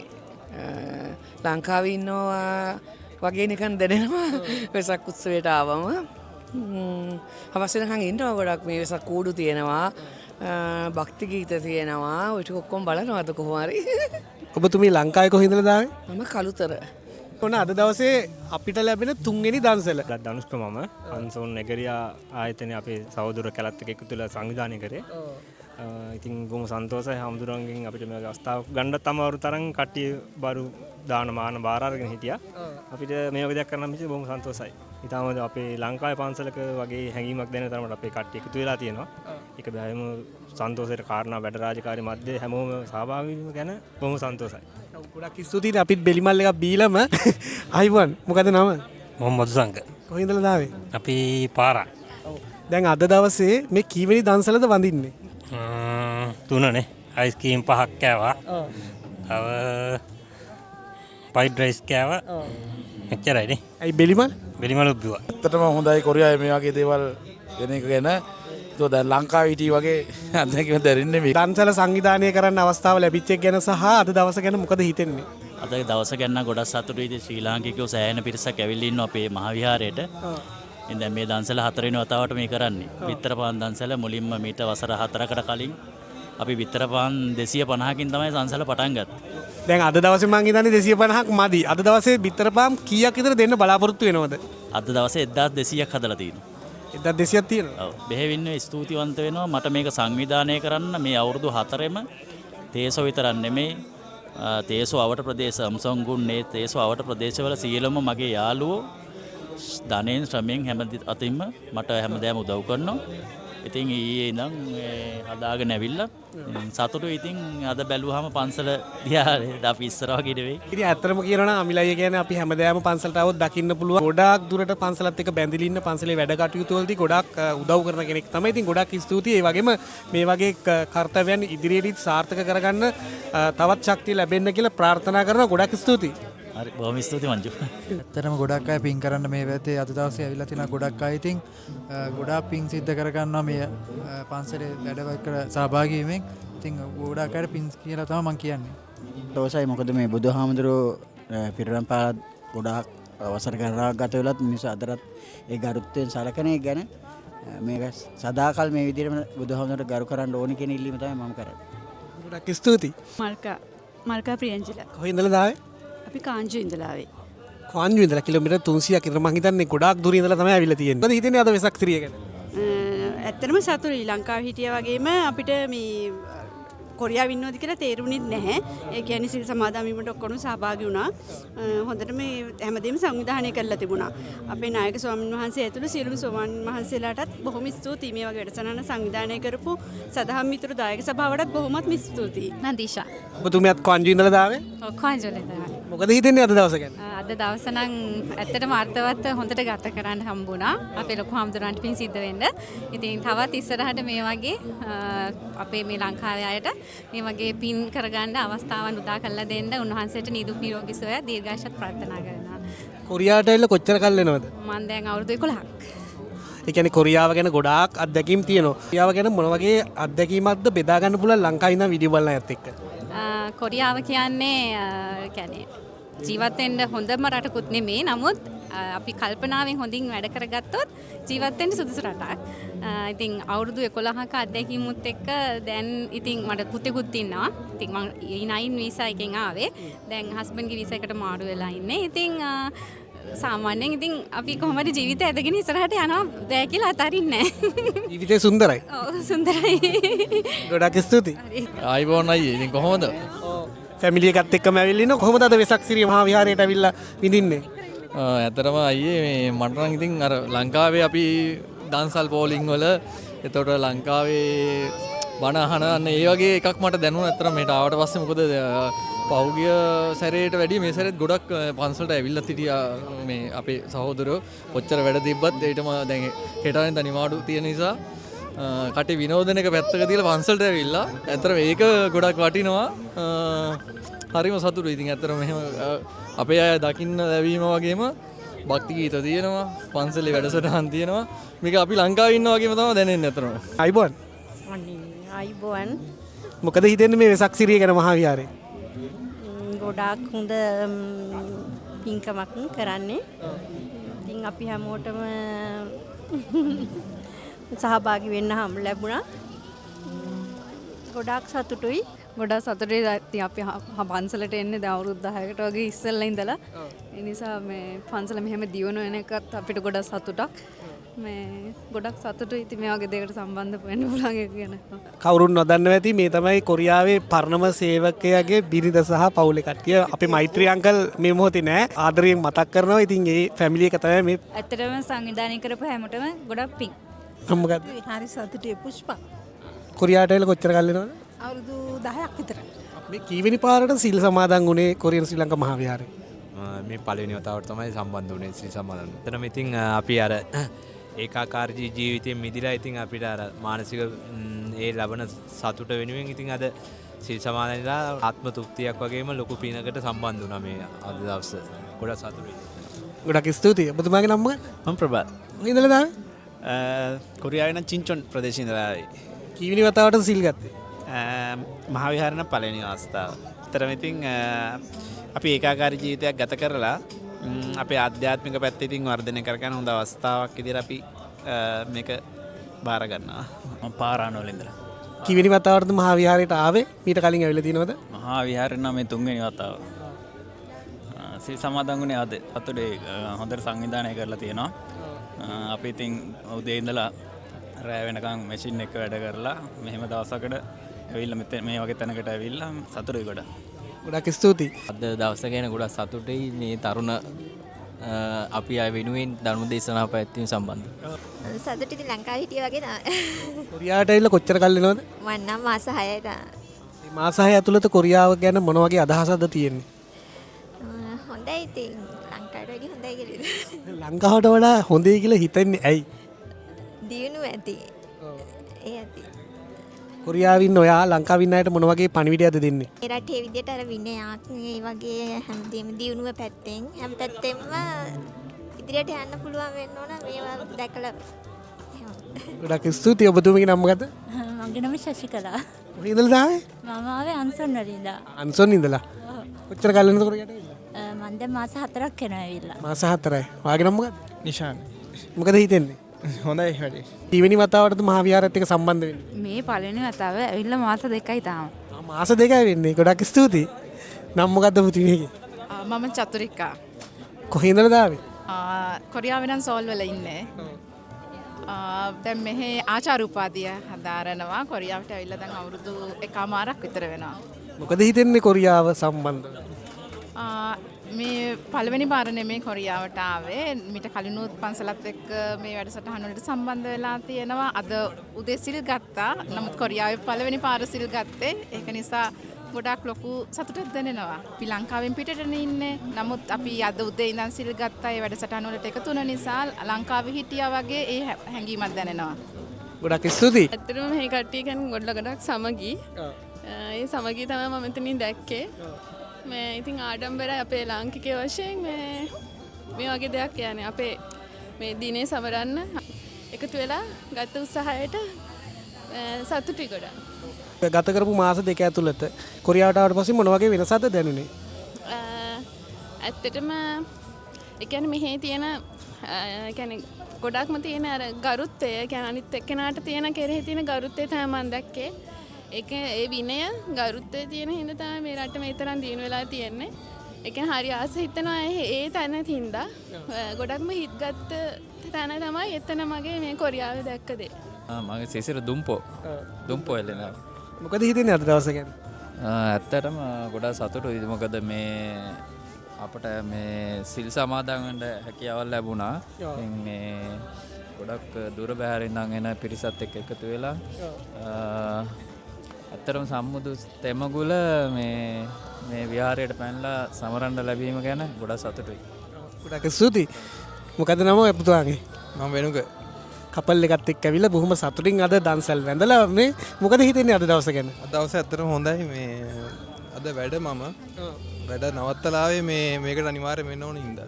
ලංකාවේ ඉන්නවා වගේ නිකන් දැනෙනවා වෙසක් උත්සවයට ආවම. අවශ්‍ය වෙනකන් ඉන්නවා ගොඩක් මේ වෙසක් කූඩු තියෙනවා. භක්ති ගීත තියෙනවා. ඔය ටික ඔක්කොම බලනවාද කොහොම හරි. ඔබතුමී ලංකාවේ කොහේ ඉඳලාද ආවේ? මම කළුතර. ඔන්න අද දවසේ අපිට ලැබෙන තුන්වෙනි දන්සල. ධනුෂ්ක මම අන්සෝන් නැගරියා ආයතනයේ අපේ සහෝදර කැලත් එක්ක එකතු වෙලා සංවිධානය කරේ. ඉතින් බොහොම සන්තෝෂයි හාමුදුරන්ගෙන් අපිට මේ අවස්ථාව ගන්න තමවරු තරම් කට්ටිය බරු දාන මාන බාර අරගෙන හිටියා. අපිට මේ වගේ දෙයක් කරන්න මිස බොහොම සන්තෝෂයි. ඊටම අපේ ලංකාවේ පන්සලක වගේ හැඟීමක් දැනෙන තරමට අපේ කට්ටිය එකතු වෙලා තියෙනවා. ඒක බෑම සන්තෝෂයට කාරණා වැඩ රාජකාරී මැද්දේ හැමෝම සහභාගී වීම ගැන බොහොම සන්තෝෂයි. ගොඩක් ස්තුතියි. අපිත් බෙලිමල් එකක් බීලම අයිවන් මොකද නම? මොහම්මද් සංක. කොහේ ඉඳලාද ආවේ? අපි පාරා. දැන් අද දවසේ මේ කීවෙනි දන්සලද වඳින්නේ? තුනනේ. අයිස්ක්‍රීම් 5ක් කෑවා. තව ෆ්‍රයිඩ් රයිස් කෑවා. එච්චරයි නේ. ඇයි බෙලිමල්? බෙලිමල් උබ්බුවා. ඇත්තටම හොඳයි කොරියාවේ මේ වගේ දේවල් වෙන එක ගැන. දැන් ලංකාවේ හිටිය වගේ අත්දැකීම දැනෙන්නේ මේ. දන්සැල සංවිධානය කරන්න අවස්ථාව ලැබිච්ච එක ගැන සහ අද දවස ගැන මොකද හිතෙන්නේ? අද දවස ගැන ගොඩක් සතුටුයි. ශ්‍රී ලාංකිකයෝ සෑහෙන පිරිසක් ඇවිල්ලා ඉන්නවා අපේ මහවිහාරයට. ඉතින් දැන් මේ දන්සැල 4 වෙනි වතාවට මේ කරන්නේ. විතරපාන් දන්සැල මුලින්ම මීට වසර 4කට කලින් අපි විතරපාන් 250කින් තමයි දන්සැල පටන් ගත්තේ. දැන් අද දවසේ මං හිතන්නේ 250ක් මදි. අද දවසේ විතරපාන් කීයක් විතර දෙන්න බලාපොරොත්තු වෙනවද? අද දවසේ 1200ක් හදලා තියෙනවා. 1200ක් තියෙනවා. ඔව්. බෙහෙවින්ම ස්තුතිවන්ත වෙනවා මට මේක සංවිධානය කරන්න මේ අවුරුදු 4ෙම තේසෝ විතරක් නෙමෙයි තේසෝ අවට ප්‍රදේශ අම්සංගුන්නේ තේසෝ අවට ප්‍රදේශවල සියලුම මගේ යාළුවෝ ධනෙන් ශ්‍රමයෙන් හැම අතින්ම මට හැමදාම උදව් කරනවා. ඉතින් ඊයේ ඉඳන් හදාගෙන ඇවිල්ලා සතුටුයි. ඉතින් අද බැලුවාම පන්සල දිහා අපි ඉස්සරහ ගිඩවෙයි. ඉතින් ඇත්තටම කියනවා නම් අමිලయ్య කියන්නේ අපි හැමදාම පන්සලට આવොත් දකින්න පුළුවන් ගොඩාක් දුරට පන්සලත් එක්ක බැඳිලා ඉන්න පන්සලේ වැඩ කටයුතු වලදී ගොඩාක් උදව් කරන කෙනෙක් තමයි. ඉතින් ගොඩාක් ස්තුතියි. ඒ වගේම මේ වගේ කාර්යයන් ඉදිරියේදී සාර්ථක කරගන්න තවත් ශක්තිය ලැබෙන්න කියලා ප්‍රාර්ථනා කරනවා. ගොඩාක් ස්තුතියි. හරි බොහොම ස්තුතියි මංජු. ඇත්තටම ගොඩක් අය පින් කරන්න මේ පැත්තේ අද දවසේ ඇවිල්ලා තියෙනවා ගොඩක් අය. ඉතින් ගොඩාක් පින් සිද්ධ කරගන්නවා මේ පන්සලේ වැඩවලට සහභාගී වීමෙන්. ඉතින් ගොඩක් අයට පින් කියලා තමයි මම කියන්නේ. දවසයි මොකද මේ බුදුහාමුදුරුවෝ පිරිනම් පාලා ගොඩාක් අවසර කරලා ගත වෙලත් මිනිස්සු අදටත් ඒ ගරුත්වයෙන් සලකන එක ගැන මේක සදාකල් මේ විදිහටම බුදුහාමුදුරුවෝ ගරු කරන්න ඕනි කියන ඉල්ලීම තමයි මම කරන්නේ. ගොඩක් ස්තුතියි. මල්කා ප්‍රියංජල. කොහේ ඉඳලාද ආවේ? අපි කාංජු ඉඳලා ආවේ. කාංජු ඉඳලා කිලෝමීටර් 300ක් ඉතර මං හිතන්නේ ගොඩාක් දුර ඉඳලා තමයි ආවිල්ලා තියෙන්නේ. මොකද හිතන්නේ අද වෙසක් සිරිය ගැන? ඇත්තටම සතුටුයි. ලංකාවේ හිටියා වගේම අපිට මේ කොරියාව ඉන්නවද කියලා තේරුණෙත් නැහැ. ඒ කියන්නේ සිල් සමාදන් වීමට ඔක්කොම සහභාගී වුණා. හොඳට මේ හැමදේම සංවිධානය කරලා තිබුණා. අපේ නායක ස්වාමීන් වහන්සේ ඇතුළු සියලුම ස්වාමීන් වහන්සේලාටත් බොහොම ස්තුතියි. මේ වගේ වැඩසටහන සංවිධානය කරපු සදහම් මිතුරු දායක සභාවටත් බොහොමත් ස්තුතියි. නදීෂා. ඔබතුමියත් කාංජු ඉඳලා ආවේ? ඔව් කාංජු ඉඳලා. මොකද හිතන්නේ අද දවස ගැන? අද දවස නම් ඇත්තටම අර්ථවත් හොඳට ගත කරන්න හම්බුණා. අපේ ලොකු හාමුදුරන්ට පින් සිද්ධ වෙන්න. ඉතින් තවත් ඉස්සරහට මේ වගේ අපේ මේ ලංකාවේ අයට මේ වගේ පින් කරගන්න අවස්ථාවන් උදා කරලා දෙන්න උන්වහන්සේට නිදුක් නිරෝගී සුවය දීර්ඝායුෂත් ප්‍රාර්ථනා කරනවා. කොරියාවට ඇවිල්ලා කොච්චර කල් වෙනවද? මම දැන් අවුරුදු 11ක්. ඒ කියන්නේ කොරියාව ගැන ගොඩාක් අත්දැකීම් තියෙනවා. කොරියාව ගැන මොන වගේ අත්දැකීමක්ද බෙදා ගන්න පුළුවන් ලංකාවේ ඉඳන් වීඩියෝ බලන අයත් එක්ක? කොරියාව කියන්නේ ජීවත් වෙන්න හොඳම රටකුත් නෙමෙයි. නමුත් අපි කල්පනාවෙන් හොඳින් වැඩ කරගත්තොත් ජීවත් වෙන්න සුදුසු රටක්. ඉතින් අවුරුදු 11ක අත්දැකීමුත් එක්ක දැන් ඉතින් මට පුතෙකුත් ඉන්නවා. ඉතින් මම E9 වීසා එකෙන් ආවේ. දැන් හස්බන්ඩ්ගේ වීසා එකට මාරු වෙලා ඉන්නේ. ඉතින් සාමාන්‍යයෙන් ඉතින් අපි කොහොමද ජීවිතය ඇදගෙන ඉස්සරහට යනවා බෑ කියලා අතාරින්නේ නැහැ. ජීවිතේ සුන්දරයි. ඔව් සුන්දරයි. ගොඩක් ස්තුතියි. ආයිබෝන් අයියේ ඉතින් කොහොමද? ෆැමිලි එකත් එක්කම ඇවිල්ලා ඉන්න කොහොමද අද වෙසක් සිරිය මහා විහාරයට ඇවිල්ලා විඳින්නේ? ඇත්තටම අයියේ මේ මට නම් ඉතින් අර ලංකාවේ අපි දන්සල් බෝලිං වල එතකොට ලංකාවේ බණ අහන ඒ වගේ එකක් මට දැනුණා. ඇත්තටම මේට ආවට පස්සේ මොකද පෞගිය සැරේට වැඩිය මේ සැරේත් ගොඩක් පන්සලට ඇවිල්ලා හිටියා මේ අපේ සහෝදරයෝ. කොච්චර වැඩ තිබ්බත් ඒටම දැන් හෙටවෙනිදා නිමාඩු තියෙන නිසා කටි විනෝදනයක පැත්තක තියලා පන්සලට ඇවිල්ලා. ඇත්තටම ඒක ගොඩක් වටිනවා. හරිම සතුටුයි. ඉතින් ඇත්තටම මෙහෙම අපේ අය දකින්න ලැබීම වගේම භක්ති ගීත තියෙනවා, පන්සලේ වැඩසටහන් තියෙනවා. මේක අපි ලංකාවේ ඉන්නා වගේම තමයි දැනෙන්නේ ඇත්තටම. අයිබෝන්. අයිබෝන්. මොකද හිතන්නේ මේ වෙසක් සිරිය ගැන මහා විහාරේ? ගොඩාක් හොඳ පින්කමක් කරන්නේ. ඉතින් අපි හැමෝටම සහභාගී වෙන්න හම් ලැබුණා. ගොඩාක් සතුටුයි. ගොඩක් සතුටුයි. ඉතින් අපි පන්සලට එන්නේ දැන් අවුරුදු 10කට වගේ ඉස්සෙල්ලා ඉඳලා. ඒ නිසා මේ පන්සල මෙහෙම දියුණු වෙන එකත් අපිට ගොඩක් සතුටක්. මේ ගොඩක් සතුටුයි. ඉතින් මේ වගේ දෙයකට සම්බන්ධ වෙන්න පුළුවන් එක ගැන. කවුරුන් නොදන්නව ඇති මේ තමයි කොරියාවේ පරණම සේවකයාගේ බිරිඳ සහ පවුලේ කට්ටිය. අපේ මෛත්‍රී අංකල් මේ මොහොතේ නෑ. ආදරයෙන් මතක් කරනවා. ඉතින් ඒ ෆැමිලි එක තමයි මේ ඇත්තටම සංවිධානය කරපු හැමෝටම ගොඩක් පිං. මොකද? හරි සතුටුයි පුෂ්පා. කොරියාවට ඇවිල්ලා කොච්චර කල් වෙනවද? අවුරුදු 10ක් විතර. මේ කීවෙනි පාරට සිල් සමාදන් වුණේ කොරියන් ශ්‍රී ලංකා මහා විහාරේ? මේ පළවෙනි වතාවට තමයි සම්බන්ධ වුණේ සිල් සමාදන්. එතනම ඉතින් අපි අර ඒකාකාරී ජීවිතයෙන් මිදිලා ඉතින් අපිට අර මානසික ඒ ලබන සතුට වෙනුවෙන් ඉතින් අද සිල් සමාදන්ලා ආත්ම තෘප්තියක් වගේම ලොකු පිනකට සම්බන්ධ වුණා මේ අද දවසේ. ගොඩක් සතුටුයි. ගොඩක් ස්තුතියි. ඔබතුමාගේ නම මොකක්ද? මම ප්‍රභාත්. කොහේ ඉඳලාද ආවේ? කොරියාවෙන චින්චොන් ප්‍රදේශ ඉඳලායි. කීවෙනි වතාවට සිල් ගත්තේ? මහාවිහාරන පළවෙනි අවස්ථාව. ඇත්තටම ඉතින් අපි ඒකාකාරී ජීවිතයක් ගත කරලා අපේ ආධ්‍යාත්මික පැත්ත ඉතින් වර්ධනය කරගන්න හොඳ අවස්ථාවක් විදිහට අපි මේක බාර ගන්නවා. මම පාරානවල ඉඳලා. කීවෙනි වතාවටද මහාවිහාරයට ආවේ? මීට කලින් ඇවිල්ලා තියෙනවද? මහාවිහාරේ නම් මේ තුන්වෙනි වතාව. සිල් සමාදන් වුණේ අද. අතේ හොඳට සංවිධානය කරලා තියෙනවා. අපි ඉතින් උදේ ඉඳලා රෑ වෙනකන් මැෂින් එක වැඩ කරලා මෙහෙම දවසකට ඇවිල්ලා මේ වගේ තැනකට ඇවිල්ලා සතුටුයි ගොඩක්. ගොඩක් ස්තුතියි. අද දවස ගැන ගොඩක් සතුටුයි මේ තරුණ අපි අය වෙනුවෙන් ධර්ම දේශනා පැවැත්වීම සම්බන්ධව. සතුට ඉතින් ලංකාවේ හිටිය වගේ තමයි. කොරියාවට ඇවිල්ලා කොච්චර කල් වෙනවද? මම නම් මාස 6යි තමයි. මේ මාස 6 ඇතුළත කොරියාව ගැන මොන වගේ අදහසක්ද තියෙන්නේ? හොඳයි ඉතින් ලංකාවට වඩා හොඳයි කියලා. ලංකාවට වඩා හොඳයි කියලා හිතන්නේ ඇයි? දියුණුව ඇති. ඒ ඇති. කොරියාවින් ඔයා ලංකාවින් අයට මොන වගේ පණිවිඩයක්ද දෙන්නේ? ඒ රටේ විදියට අර විනයක් ඒ වගේ හැමදේම දියුණුව පැත්තෙන් හැම පැත්තෙම ඉදිරියට යන්න පුළුවන් වෙන්න ඕන මේවා දැකලා. ගොඩක් ස්තුතියි. ඔබතුමීගේ නම මොකද්ද? මගේ නම ශශිකලා. කොහේ ඉඳලාද ආවේ? මම ආවේ අන්සොන් වලින් ඉඳලා. අන්සොන් ඉඳලා. කොච්චර කල් වෙනවද කොරියාට ඇවිල්ලා? මම දැන් මාස 4ක් වෙනවා ඇවිල්ලා. මාස 4යි. වාගේ නම මොකද්ද? නිශාන්. මොකද හිතෙන්නේ? හොඳයි වැඩි. කීවෙනි වතාවටද මහාවිහාරයත් එක්ක සම්බන්ධ වෙන්නේ? මේ පළවෙනි වතාව ඇවිල්ලා මාස 2යි තාම. මාස 2යි වෙන්නේ. ගොඩක් ස්තුතියි. නම මොකද්ද පුතුණියගේ? මම චතුරිකා. කොහේ ඉඳලාද ආවේ? කොරියාවේ නම් සෝල් වල ඉන්නේ. දැන් මෙහි ආචාර්ය උපාධිය හදාරනවා. කොරියාවට ඇවිල්ලා දැන් අවුරුදු 1මාරක් විතර වෙනවා. මොකද හිතෙන්නේ කොරියාව සම්බන්ධව? මේ පළවෙනි පාර නෙමේ කොරියාවට ආවේ. මීට කලිනුත් පන්සලත් එක්ක මේ වැඩසටහන වලට සම්බන්ධ වෙලා තියෙනවා. අද උදේ සිල් ගත්තා. නමුත් කොරියාවේ පළවෙනි පාර සිල් ගත්තේ. ඒක නිසා ගොඩක් ලොකු සතුටක් දැනෙනවා. අපි ලංකාවෙන් පිටටනේ ඉන්නේ. නමුත් අපි අද උදේ ඉඳන් සිල් ගත්තා. ඒ වැඩසටහන වලට එකතු වෙන නිසා ලංකාවේ හිටියා වගේ ඒ හැඟීමක් දැනෙනවා. ගොඩක් ස්තුතියි. ඇත්තටම මේ කට්ටිය කියන්නේ ගොඩක් සමගි. ඒ සමගිය තමයි මම මෙතනින් දැක්කේ. මේ ඉතින් ආඩම්බරයි අපේ ලාංකිකය වශයෙන් මේ වගේ දෙයක් කියන්නේ අපේ මේ දිනේ සමරන්න එකතු වෙලා ගත උත්සාහයට සතුටුයි ගොඩක්. ගත කරපු මාස 2 ඇතුළත කොරියාවට ආවට පස්සේ මොන වගේ වෙනසක්ද දැනුනේ? ඇත්තටම ඒ කියන්නේ මෙහි තියෙන කියන්නේ ගොඩක්ම තියෙන අර ගරුත්වය කියන්නේ අනිත් එක්කෙනාට තියෙන කෙරෙහි තියෙන ගරුත්වය තමයි මම දැක්කේ. ඒක ඒ විනය ගරුත්වය තියෙන හින්දා තමයි මේ රට මේ තරම් දිනු වෙලා තියෙන්නේ. ඒ කියන්නේ හරි ආස හිතනවා ඒ තැන හින්දා ගොඩක්ම හිතගත්ත තැන තමයි එතන මගේ මේ කොරියාවේ දැක්ක දේ. මගේ සිසිර දුම්පෝ එල්ලෙනවා. මොකද හිතෙන්නේ අද දවස ගැන? ඇත්තටම ගොඩක් සතුටුයි. මොකද මේ අපට මේ සිල් සමාදන් වෙන්න හැකියාවක් ලැබුණා. ඉතින් මේ ගොඩක් දුර බැහැරින් ඉඳන් එන පිරිසත් එක්ක එකතු වෙලා ඇත්තටම සම්මුදු තෙමගුල මේ විහාරයට පැනලා සමරන්න ලැබීම ගැන ගොඩක් සතුටුයි. ගොඩක් ස්තුතියි. මොකද නම පුතාගේ? මම වෙනුක. කපල් එකත් එක්ක ඇවිල්ලා බොහොම සතුටින් අද දන්සල් වැඳලා මේ මොකද හිතෙන්නේ අද දවස ගැන? අද දවස ඇත්තටම හොඳයි. මේ අද වැඩ වැඩ නවත්තලාවේ මේකට අනිවාර්යයෙන් වෙන්න ඕන හින්දා.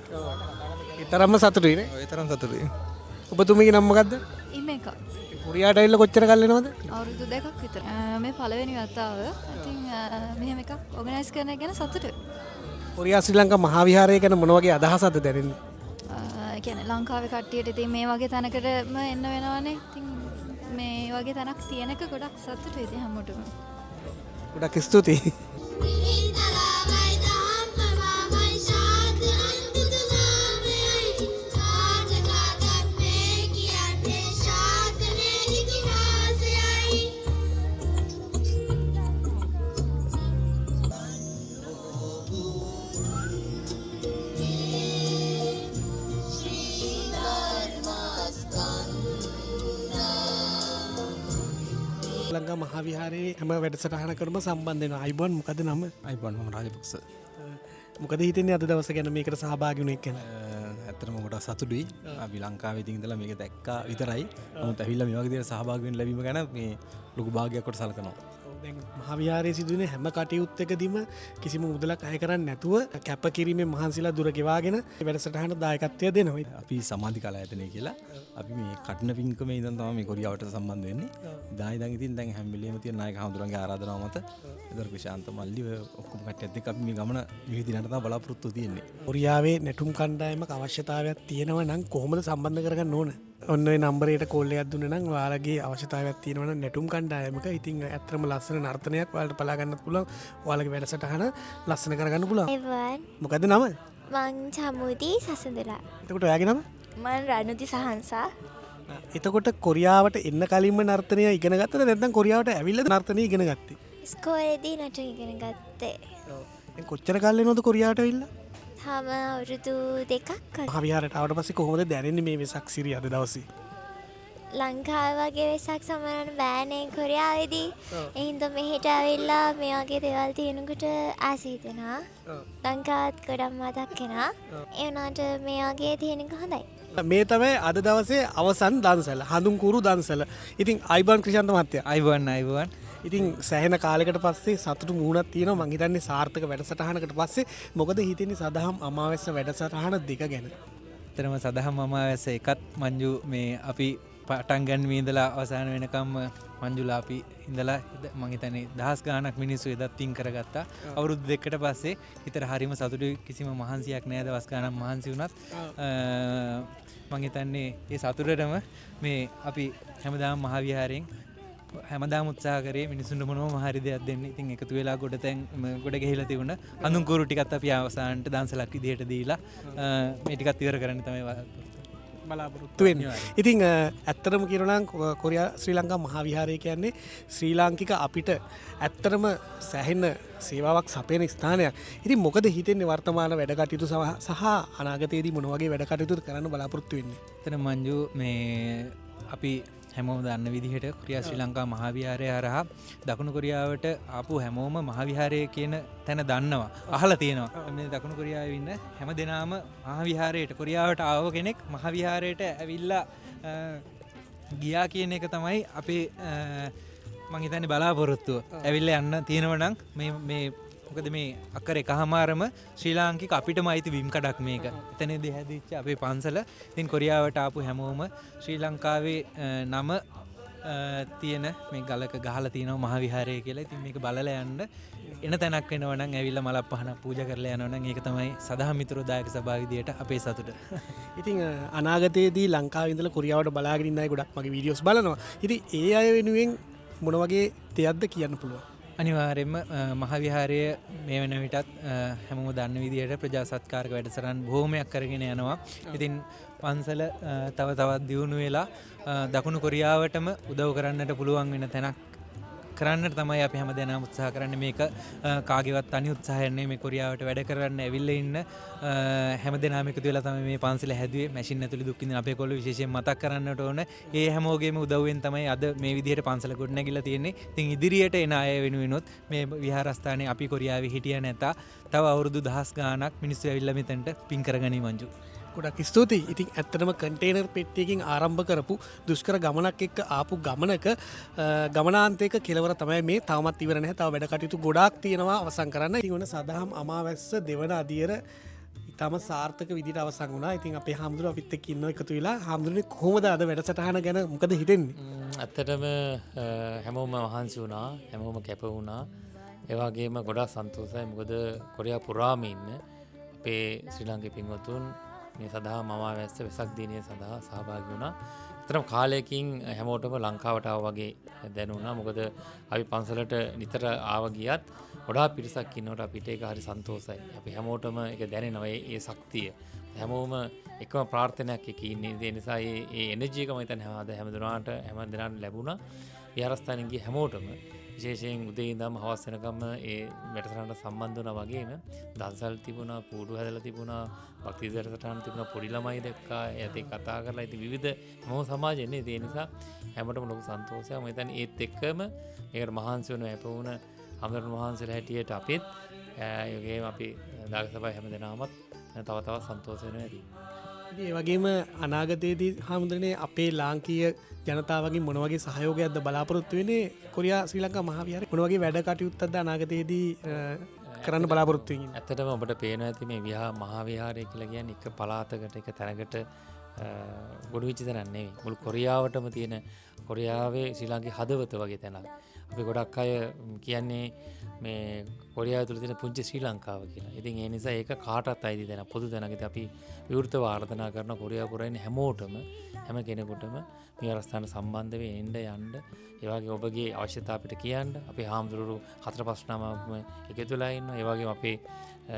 ඒ තරම්ම සතුටුයි නේ? ඒ තරම් සතුටුයි. ඔබතුමීගේ නම මොකද්ද? ඉමේක. කොරියාට ඇවිල්ලා කොච්චර කල් වෙනවද? අවුරුදු 2ක් විතර. මේ පළවෙනි වතාව. ඉතින් මෙහෙම එකක් ඕගනයිස් කරන එක ගැන සතුටුයි. කොරියා ශ්‍රී ලංකා මහාවිහාරය ගැන මොන වගේ අදහසක්ද දැනෙන්නේ? ඒ කියන්නේ ලංකාවේ කට්ටියට ඉතින් මේ වගේ තැනකටම එන්න වෙනවනේ. ඉතින් මේ වගේ තැනක් තියෙන එක ගොඩක් සතුටුයි ඉතින් හැමෝටම. ගොඩක් ස්තුතියි. ලංකා මහාවිහාරයේ හැම වැඩසටහනකටම සම්බන්ධ වෙනවා. අයිබෝන් මොකද නම? අයිබෝන් මම රාජපක්ෂ. මොකද හිතෙන්නේ අද දවස ගැන මේකට සහභාගී වුණ එක ගැන? ඇත්තටම ගොඩක් සතුටුයි. අපි ලංකාවේ ඉඳන් ඉඳලා මේක දැක්කා විතරයි. නමුත් ඇවිල්ලා මේ වගේ දේවල් සහභාගී වෙන්න ලැබීම ගැන මේ ලොකු භාගයක් කොට සලකනවා. මහාවිහාරයේ සිදුවන හැම කටයුත්තකදීම කිසිම මුදලක් අය කරන්න නැතුව කැප කිරීමේ මහන්සිලා දුර ගෙවාගෙන වැඩසටහනට දායකත්වය දෙනවා. අපි සමාධි කලායතනය කියලා අපි මේ කටන පින්කමේ ඉඳන් තමයි මේ කොරියාවට සම්බන්ධ වෙන්නේ. ඉදායි ඉඳන් ඉතින් දැන් හැම වෙලේම තියෙන නායක හඳුරන්ගේ ආරාධනාව මත ඒතර ක්‍රිෂාන්ත මල්ලි ඔක්කොම කට්ටියත් එක්ක අපි මේ ගමන විහිදිනට තමයි බලාපොරොත්තු තියෙන්නේ. කොරියාවේ නැටුම් කණ්ඩායමක අවශ්‍යතාවයක් තියෙනවා නම් කොහොමද සම්බන්ධ කරගන්න ඕන? ඔන්න ඔය නම්බරයට කෝල් එකක් දුන්නා නම් ඔයාලගේ අවශ්‍යතාවයක් තියෙනවා නම් නැටුම් කණ්ඩායමක ඉතින් ඇත්තටම ලස්සන නර්තනයක් ඔයාලට බලා ගන්නත් පුළුවන්. ඔයාලගේ වැඩසටහන ලස්සන කරගන්න පුළුවන්. මොකද්ද නම? මං චමුදි සසඳලා. එතකොට ඔයාගේ නම? මං රණුති සහන්සා. එතකොට කොරියාවට එන්න කලින්ම නර්තනය ඉගෙන ගත්තද නැත්නම් කොරියාවට ඇවිල්ලා නර්තනය ඉගෙන ගත්තේ? ඉස්කෝලේදී නටන ඉගෙන ගත්තේ. දැන් කොච්චර කාලෙ වෙනවද කොරියාවට ඇවිල්ලා? තාම අවුරුදු 2ක් වගේ. මහවිහාරයට ආවට පස්සේ කොහොමද දැනෙන්නේ මේ වෙසක් සිරිය අද දවසේ? ලංකාව වගේ වෙසක් සමරන්න බෑනේ කොරියාවේදී. ඒ හින්දා මෙහෙට ඇවිල්ලා මේ වගේ දේවල් තියෙනකොට ආසයි හිතෙනවා. ලංකාවත් ගොඩක් මතක් වෙනවා. ඒ වුණාට මේ වගේ තියෙන එක හොඳයි. මේ තමයි අද දවසේ අවසන් දන්සල හඳුන්කුරු දන්සල. ඉතින් අයිබන් ක්‍රිෂාන්ත මහත්තයා. අයිබන්. ඉතින් සෑහෙන කාලයකට පස්සේ සතුටු මුහුණක් තියෙනවා. මං හිතන්නේ සාර්ථක වැඩසටහනකට පස්සේ මොකද හිතෙන්නේ සදහම් අමාවැස්ස වැඩසටහන දෙක ගැන? ඇත්තටම සදහම් අමාවැස්ස එකත් මංජු මේ අපි පටන් ගන්න ඉඳලා අවසාන වෙනකම් මංජුලා අපි ඉඳලා මං හිතන්නේ දහස් ගාණක් මිනිස්සු එදත් තින් කරගත්තා. අවුරුදු දෙකකට පස්සේ හිතට හරිම සතුටුයි. කිසිම මහන්සියක් නෑ. දවස් ගාණක් මහන්සි වුණත් මං හිතන්නේ මේ සතුටටම මේ අපි හැමදාම මහාවිහාරයෙන් හැමදාම උත්සාහ කරේ මිනිසුන්ට මොනවම හරි දෙයක් දෙන්න. ඉතින් එකතු වෙලා ගොඩ ගැහිලා තිබුණ හඳුන්කුරු ටිකත් අපි අවසානට දන්සලක් විදිහට දීලා මේ ටිකත් ඉවර කරන්න තමයි බලාපොරොත්තු වෙන්නේ. ඉතින් ඇත්තටම කියනවා නම් කොරියා ශ්‍රී ලංකා මහාවිහාරය කියන්නේ ශ්‍රී ලාංකික අපිට ඇත්තටම සැහෙන සේවාවක් සපයන ස්ථානයක්. ඉතින් මොකද හිතෙන්නේ වර්තමාන වැඩ කටයුතු සහ අනාගතයේදී මොන වගේ වැඩ කටයුතු කරන්න බලාපොරොත්තු වෙන්නේ? එතන මංජු මේ අපි හැමෝම දන්න විදිහට කොරියා ශ්‍රී ලංකා මහාවිහාරය හරහා දකුණු කොරියාවට ආපු හැමෝම මහාවිහාරය කියන තැන දන්නවා. අහලා තියෙනවා. මේ දකුණු කොරියාවේ ඉන්න හැම දෙනාම මහාවිහාරයට කොරියාවට ආව කෙනෙක් මහාවිහාරයට ඇවිල්ලා ගියා කියන එක තමයි අපේ මං හිතන්නේ බලාපොරොත්තුව. ඇවිල්ලා යන්න තියෙනවා නම් මේ මොකද මේ අක්කර එකහමාරම ශ්‍රී ලාංකික අපිටම අයිති විම් කඩක් මේක. එතනදී හැදිච්ච අපේ පන්සල. ඉතින් කොරියාවට ආපු හැමෝම ශ්‍රී ලංකාවේ නම තියෙන මේ ගලක ගහලා තියෙනවා මහාවිහාරය කියලා. ඉතින් මේක බලලා යන්න එන තැනක් වෙනවා නම් ඇවිල්ලා මලක් පහනක් පූජා කරලා යනවා නම් ඒක තමයි සදහම් මිතුරු දායක සභාව විදියට අපේ සතුට. ඉතින් අනාගතයේදී ලංකාවේ ඉඳලා කොරියාවට බලාගෙන ඉන්න අය ගොඩක් මගේ වීඩියෝස් බලනවා. ඉතින් ඒ අය වෙනුවෙන් මොන වගේ දෙයක්ද කියන්න පුළුවන්? අනිවාර්යෙන්ම මහාවිහාරය මේ වෙන විටත් හැමෝම දන්න විදිහට ප්‍රජා සත්කාරක වැඩසටහන් බොහෝමයක් කරගෙන යනවා. ඉතින් පන්සල තව තවත් දියුණු වෙලා දකුණු කොරියාවටම උදව් කරන්නට පුළුවන් වෙන තැනක් කරන්නට තමයි අපි හැමදෙනාම උත්සාහ කරන්නේ. මේක කාගේවත් තනි උත්සාහයක් නෙමෙයි. මේ කොරියාවට වැඩ කරන්න ඇවිල්ලා ඉන්න හැමදෙනාම එකතු වෙලා තමයි මේ පන්සල හැදුවේ. මැෂින් ඇතුලේ දුක් විඳින අපේ කොල්ලෝ විශේෂයෙන් මතක් කරන්නට ඕන. ඒ හැමෝගෙම උදව්වෙන් තමයි අද මේ විදිහට පන්සල ගොඩනැගිලා තියෙන්නේ. ඉතින් ඉදිරියට එන අය වෙනුවෙනොත් මේ විහාරස්ථානයේ අපි කොරියාවේ හිටිය නැතා තව අවුරුදු දහස් ගාණක් මිනිස්සු ඇවිල්ලා මෙතනට පින් කරගනි මංජු. ගොඩක් ස්තුතියි. ඉතින් ඇත්තටම කන්ටේනර් පෙට්ටියකින් ආරම්භ කරපු දුෂ්කර ගමනක් එක්ක ආපු ගමනක ගමනාන්තයක කෙලවර තමයි මේ. තවමත් ඉවර නැහැ. තව වැඩ කටයුතු ගොඩාක් තියෙනවා අවසන් කරන්න. ඉතින් ඔන්න සදහම් අමාවැස්ස දෙවන අදියර ඉතාම සාර්ථක විදිහට අවසන් වුණා. ඉතින් අපේ හාමුදුරුවෝ අපිත් එක්ක ඉන්නවා එකතු වෙලා. හාමුදුරනේ කොහොමද අද වැඩසටහන ගැන මොකද හිතෙන්නේ? ඇත්තටම හැමෝම මහන්සි වුණා. හැමෝම කැප වුණා. ඒ වගේම ගොඩාක් සන්තෝෂයි. මොකද කොරියා පුරාම ඉන්න අපේ ශ්‍රී ලාංකික පින්වතුන් මේ සඳහා මමාවැස්ස වෙසක් දිනය සඳහා සහභාගී වුණා. ඇත්තටම කාලයකින් හැමෝටම ලංකාවට ආවා වගේ දැනුණා. මොකද අපි පන්සලට නිතර ආව ගියත් ගොඩාක් පිරිසක් ඉන්නකොට අපිට ඒක හරි සන්තෝෂයි. අපි හැමෝටම ඒක දැනෙනවා ඒ ශක්තිය. හැමෝම එකම ප්‍රාර්ථනාවක් එක්ක ඉන්නේ. ඒ නිසා ඒ එනර්ජි එක මම හිතන්නේ හැම දිනකට ලැබුණා. විහාරස්ථානෙන් ගිය හැමෝටම විශේෂයෙන් උදේ ඉඳන් හවස වෙනකම් ඒ වැඩසටහනට සම්බන්ධ වුණා වගේම දන්සල් තිබුණා, කූඩු හැදලා තිබුණා, භක්ති වැඩසටහන තිබුණා, පොඩි ළමයි දැක්කා, ඒත් කතා කරලා ඉතින් විවිධ හැමෝම සමාජෙන්නේ. ඒ නිසා හැමෝටම ලොකු සන්තෝෂයක්. මම හිතන්නේ ඒත් එක්කම ඒකට මහන්සි වෙන හැපවුණ හමුදුරන් වහන්සේලා හැටියට අපිත් ඒ වගේම අපි දායක සභාවේ හැමදෙනාමත් තව තවත් සන්තෝෂ වෙනවා ඇති. ඒ වගේම අනාගතයේදී හාමුදුරනේ අපේ ලාංකීය ජනතාවගේ මොන වගේ සහයෝගයක්ද බලාපොරොත්තු වෙන්නේ කොරියා ශ්‍රී ලංකා මහාවිහාරයේ මොන වගේ වැඩ කටයුත්තක්ද අනාගතයේදී කරන්න බලාපොරොත්තු වෙන්නේ? ඇත්තටම ඔබට පේනවා ඇති මේ මහාවිහාරය කියලා කියන්නේ එක පළාතකට එක තැනකට ගොඩ වෙච්ච තැනක් නෙවෙයි. මුළු කොරියාවටම තියෙන කොරියාවේ ශ්‍රී ලාංකේය හදවත වගේ තැනක්. අපි ගොඩක් අය කියන්නේ මේ කොරියාව තුළ තියෙන පුංචි ශ්‍රී ලංකාව කියලා. ඉතින් ඒ නිසා ඒක කාටවත් අයිති තැන පොදු තැනකදී අපි විවෘතව ආරාධනා කරන කොරියාව පුරා ඉන්න හැමෝටම හැම කෙනෙකුටම මේ අවස්ථාවට සම්බන්ධ වෙන්න යන්න ඒ වගේ ඔබගේ අවශ්‍යතාව අපිට කියන්න. අපේ හාමුදුරුවෝ 4-5 නමම එකතු වෙලා ඉන්නවා. ඒ වගේම අපේ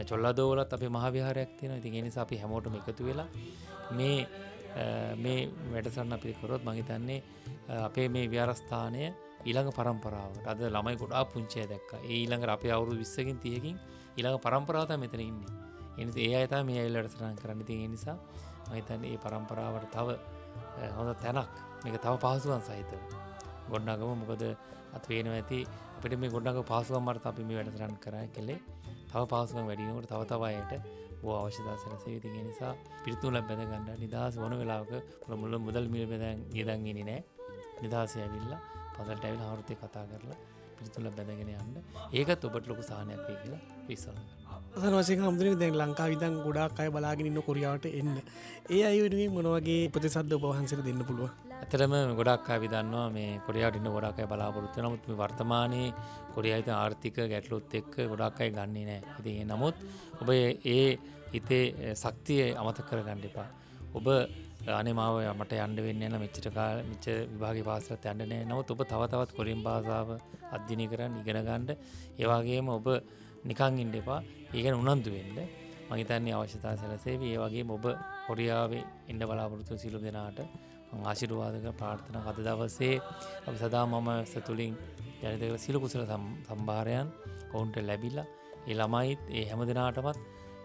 චොල්ලාදෝවලත් අපේ මහාවිහාරයක් තියෙනවා. ඉතින් ඒ නිසා අපි හැමෝටම එකතු වෙලා මේ වැඩසටහන අපි කරොත් මම හිතන්නේ අපේ මේ විහාරස්ථානය ඊළඟ පරම්පරාවට අද ළමයි ගොඩාක් පුංචි අය දැක්කා. ඒ ඊළඟට අපේ අවුරුදු 20කින් 30කින් ඊළඟ පරම්පරාව තමයි මෙතන ඉන්නේ. ඒ නිසා ඒ අය තමයි මේ ඇවිල්ලා වැඩසටහන් කරන්න. ඉතින් ඒ නිසා මම හිතන්නේ මේ පරම්පරාවට තව හොඳ තැනක් මේක තව පහසුකම් සහිතව ගොඩනගමු. මොකද අත් පේනවා ඇති අපිට මේ ගොඩනගපු පහසුකම් වලට අපි මේ වැඩසටහන් කරා කලේ තව පහසුකම් වැඩි වෙනකොට තව අයට බොහෝ අවශ්‍යතාව සැලසෙවි. ඉතින් ඒ නිසා පිළිතුරක් බැඳ ගන්න නිදහස් වන වෙලාවක මුදල් මිල බෙදන් ඉඳන් ඉන්නේ නැහැ. නිදහසේ ඇවිල්ලා පසලට ඇවිල්ලා හවුරුත් එක්ක කතා කරලා පිළිතුරක් බැඳගෙන යන්න. ඒකත් ඔබට ලොකු සහනයක් වෙයි කියලා විශ්වාස කරනවා. අවසන් වශයෙන් හම්දුනේ දැන් ලංකාවේ ඉඳන් ගොඩාක් අය බලාගෙන ඉන්න කොරියාවට එන්න. ඒ අය වෙනුවෙන් මොන වගේ උපදෙස්ද ඔබ වහන්සේට දෙන්න පුළුවන්? ඇත්තටම ගොඩක් අය දන්නවා මේ කොරියාවට ඉන්න ගොඩක් අය බලාපොරොත්තු වෙනවා. නමුත් මේ වර්තමානයේ කොරියාවේ ආර්ථික ගැටලුත් එක්ක ගොඩක් අය ගන්නේ නැහැ. ඉතින් නමුත් ඔබ ඒ හිතේ ශක්තිය අමතක කරගන්න එපා. ඔබ අනේ මාව මට යන්න වෙන්නේ නැහැ මෙච්චර විභාගේ පාසලට යන්න නැහැ. නමුත් ඔබ තවත් කොරියන් භාෂාව අධ්‍යයනය කරන්න ඉගෙන ගන්න. ඒ වගේම ඔබ නිකන් ඉන්න එපා. ඒ ගැන උනන්දු වෙන්න. මම හිතන්නේ අවශ්‍යතාව සැලසෙවි. ඒ වගේම ඔබ කොරියාවේ ඉන්න බලාපොරොත්තු සියලු දෙනාට මම ආශිර්වාද කරන ප්‍රාර්ථනා අද දවසේ අපි සදා මම සතුලින් ජනිත කළ සියලු කුසල සම්භාරයන් ඔවුන්ට ලැබිලා ඒ ළමයිත් ඒ හැම දිනාටමත්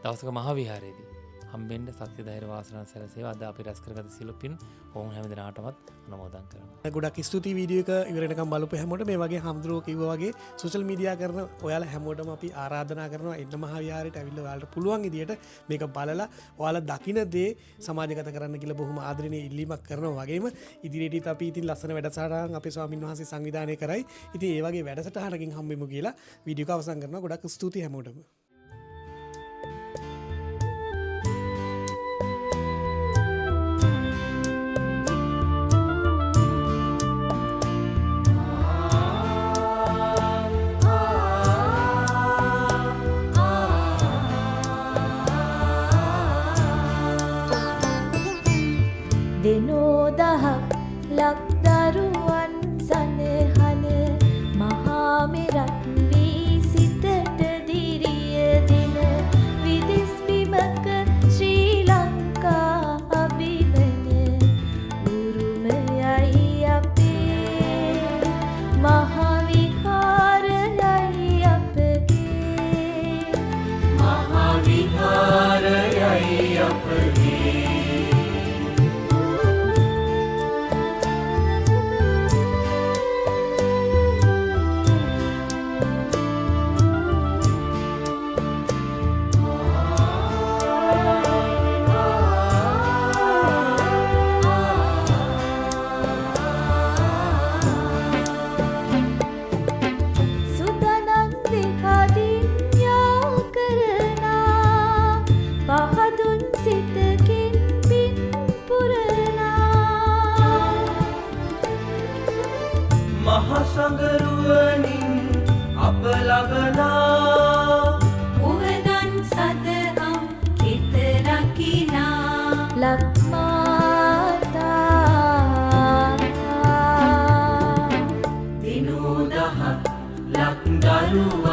දවසක මහාවිහාරයේදී හම්බෙන්න ශක්තිය ධෛර්ය වාසනාව සැලසේවා. අද අපි රැස් කරගත සියලු පින් ඔවුන් හැම දිනාටමත් අනුමෝදන් කරනවා. ගොඩක් ස්තුතියි වීඩියෝ එක ඉවර වෙනකම් බලපු හැමෝට. මේ වගේ හම්දුරෝ කිව්වා වගේ සෝෂල් මීඩියා කරන ඔයාලා හැමෝටම අපි ආරාධනා කරනවා එන්න මහාවිහාරයට ඇවිල්ලා ඔයාලට පුළුවන් විදියට මේක බලලා ඔයාලා දකින දේ සමාජගත කරන්න කියලා බොහොම ආදරණීය ඉල්ලීමක් කරනවා. වගේම ඉදිරියේදීත් අපි ඉතින් ලස්සන වැඩසටහනක් අපේ ස්වාමින් වහන්සේ සංවිධානය කරයි. ඉතින් ඒ වගේ වැඩසටහනකින් හම්බෙමු කියලා වීඩියෝ එක අවසන් කරනවා. ගොඩක් ස්තුතියි හැමෝටම. දෙනෝදහක් ලක්දරුවන් සනහන මහාමෙරත් වී සිතට දිරිය දෙන විදෙස් බිමක ශ්‍රී ලංකා අභිමන උරුමයයි අපේ මහාවිහාරයයි අපගේ මහාවිහාරයයි අපගේ මහසඟරුවනින් අප ලබනා මුහදන් සදහම් හිත රකිනා ලක්මාතා දිනෝදහක් ලක්දරුව